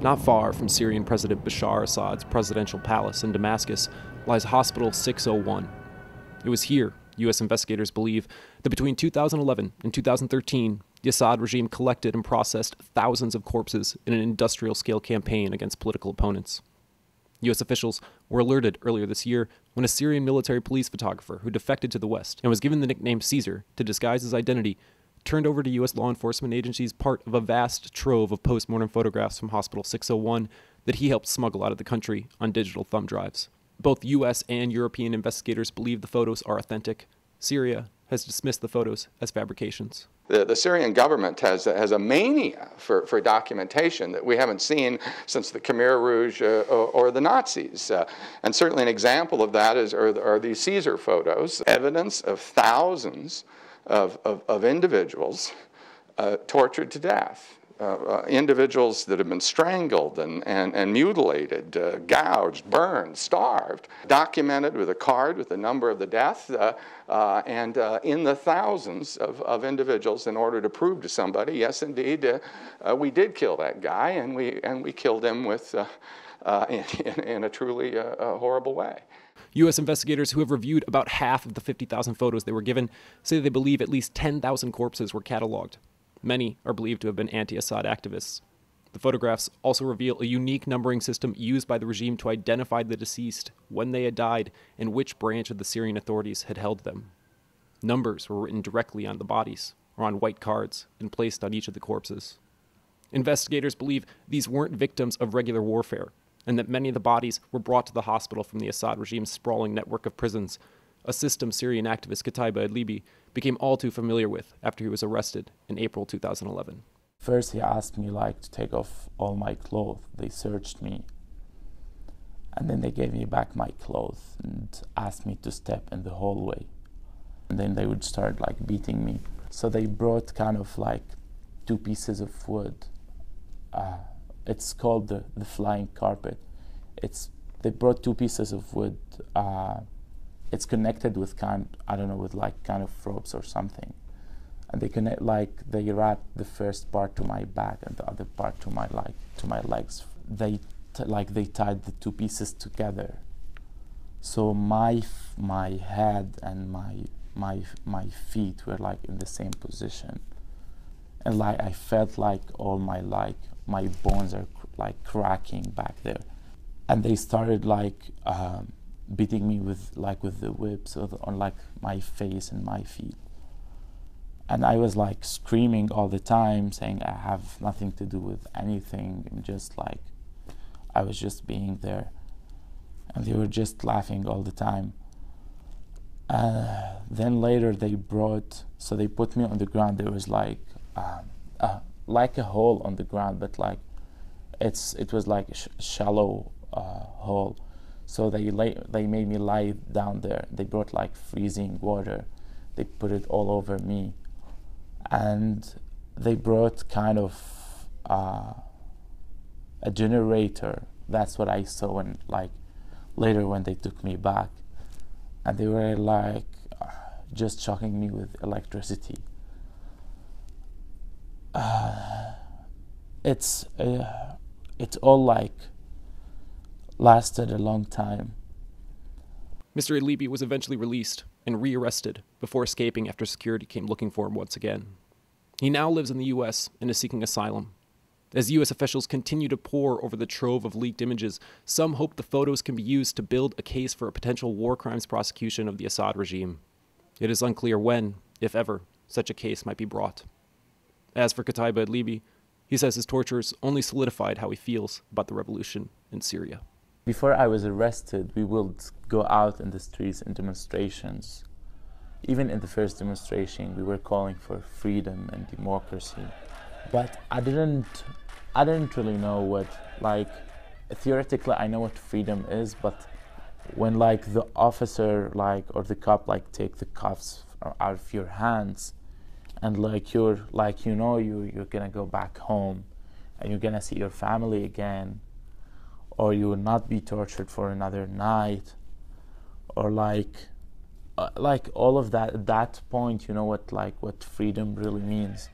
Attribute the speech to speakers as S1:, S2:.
S1: Not far from Syrian President Bashar Assad's presidential palace in Damascus lies Hospital 601. It was here, U.S. investigators believe, that between 2011 and 2013, the Assad regime collected and processed thousands of corpses in an industrial-scale campaign against political opponents. U.S. officials were alerted earlier this year when a Syrian military police photographer who defected to the West and was given the nickname Caesar to disguise his identity turned over to U.S. law enforcement agencies part of a vast trove of post-mortem photographs from Hospital 601 that he helped smuggle out of the country on digital thumb drives. Both U.S. and European investigators believe the photos are authentic. Syria has dismissed the photos as fabrications.
S2: The Syrian government has a mania for documentation that we haven't seen since the Khmer Rouge or the Nazis. And certainly an example of that are these Caesar photos, evidence of thousands of individuals tortured to death. Individuals that have been strangled and mutilated, gouged, burned, starved, documented with a card with the number of the death, and in the thousands of individuals in order to prove to somebody, yes, indeed, we did kill that guy, and we killed him with in a truly horrible way.
S1: U.S. investigators who have reviewed about half of the 50,000 photos they were given say they believe at least 10,000 corpses were cataloged. Many are believed to have been anti-Assad activists. The photographs also reveal a unique numbering system used by the regime to identify the deceased, when they had died, and which branch of the Syrian authorities had held them. Numbers were written directly on the bodies, or on white cards, and placed on each of the corpses. Investigators believe these weren't victims of regular warfare, and that many of the bodies were brought to the hospital from the Assad regime's sprawling network of prisons, a system Syrian activist Qutaiba al-Libi became all too familiar with after he was arrested in April 2011.
S3: First he asked me to take off all my clothes. They searched me. And then they gave me back my clothes and asked me to step in the hallway. And then they would start beating me. So they brought kind of two pieces of wood. It's called the flying carpet. They brought two pieces of wood. It's connected with kind of ropes or something, and they wrap the first part to my back and the other part to my legs. They tied the two pieces together, so my head and my feet were in the same position, and I felt all my bones are cracking back there, and they started beating me with the whips on my face and my feet. And I was screaming all the time, saying I have nothing to do with anything, and just I was just being there. And they were just laughing all the time. Then later they put me on the ground. There was a hole on the ground, but it was a shallow hole. So they made me lie down there. They brought freezing water. They put it all over me. And they brought kind of a generator. That's what I saw when later when they took me back. And they were just shocking me with electricity. It's all lasted a long time.
S1: Mr. al-Libi was eventually released and rearrested before escaping after security came looking for him once again. He now lives in the U.S. and is seeking asylum. As U.S. officials continue to pore over the trove of leaked images, some hope the photos can be used to build a case for a potential war crimes prosecution of the Assad regime. It is unclear when, if ever, such a case might be brought. As for Qutaiba al-Libi, he says his tortures only solidified how he feels about the revolution in Syria.
S3: Before I was arrested, we would go out in the streets in demonstrations. Even in the first demonstration, we were calling for freedom and democracy. But I didn't really know what, theoretically I know what freedom is, but when the officer or the cop take the cuffs out of your hands, and you're gonna go back home and you're gonna see your family again, or you will not be tortured for another night, or all of that. At that point, you know what freedom really means.